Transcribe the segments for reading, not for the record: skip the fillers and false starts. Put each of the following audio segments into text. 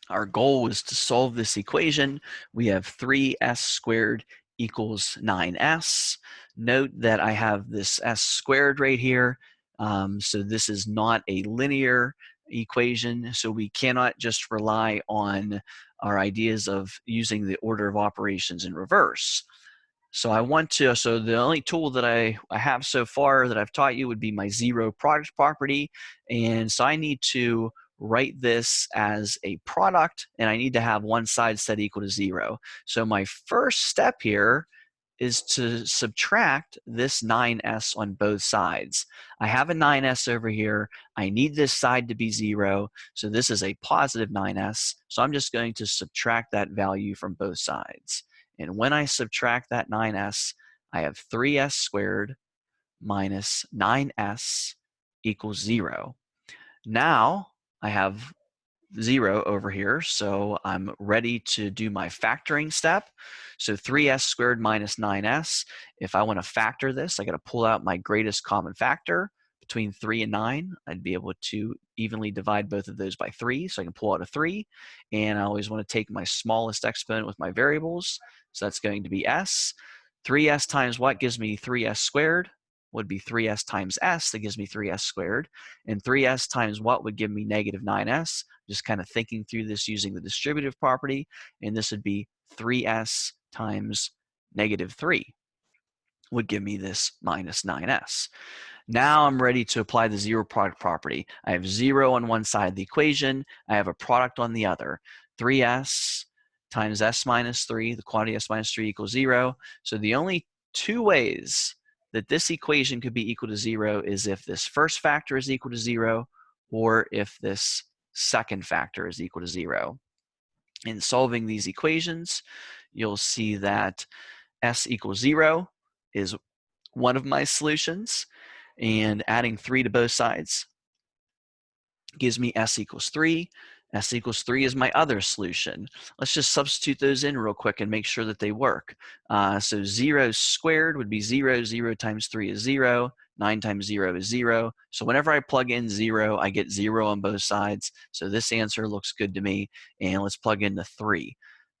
Our goal was to solve this equation. We have 3s squared equals 9s. Note that I have this s squared right here. So this is not a linear equation, so we cannot just rely on our ideas of using the order of operations in reverse. So so the only tool that I have so far that I've taught you would be my zero product property. And so I need to write this as a product, and I need to have one side set equal to 0. So my first step here is to subtract this 9s on both sides. I have a 9s over here. I need this side to be 0. So this is a positive 9s. So I'm just going to subtract that value from both sides. And when I subtract that 9s, I have 3s squared minus 9s equals 0. Now I have 0 over here, so I'm ready to do my factoring step. So 3s squared minus 9s. If I want to factor this, I got to pull out my greatest common factor. Between 3 and 9, I'd be able to evenly divide both of those by 3, so I can pull out a 3. And I always want to take my smallest exponent with my variables, so that's going to be s. 3s times what gives me 3s squared? Would be 3s times s, that gives me 3s squared. And 3s times what would give me negative 9s? Just kind of thinking through this using the distributive property, and this would be 3s times negative 3 would give me this minus 9s. Now I'm ready to apply the zero product property. I have 0 on one side of the equation. I have a product on the other. 3s times s minus 3, the quantity s minus 3 equals 0. So the only two ways that this equation could be equal to 0 is if this first factor is equal to 0 or if this second factor is equal to 0. In solving these equations, you'll see that s equals 0 is one of my solutions, and adding 3 to both sides gives me s equals 3. S equals 3 is my other solution. Let's just substitute those in real quick and make sure that they work. So 0 squared would be 0. 0 times 3 is 0. 9 times 0 is 0. So whenever I plug in 0, I get 0 on both sides. So this answer looks good to me. And let's plug in the 3.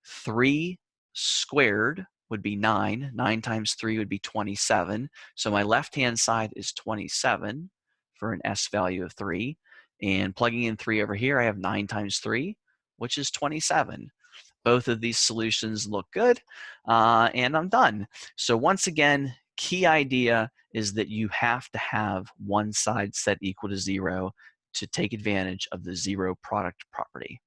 3 squared would be 9. 9 times 3 would be 27. So my left-hand side is 27 for an s value of 3. And plugging in 3 over here, I have 9 times 3, which is 27. Both of these solutions look good, and I'm done. So once again, key idea is that you have to have one side set equal to 0 to take advantage of the zero product property.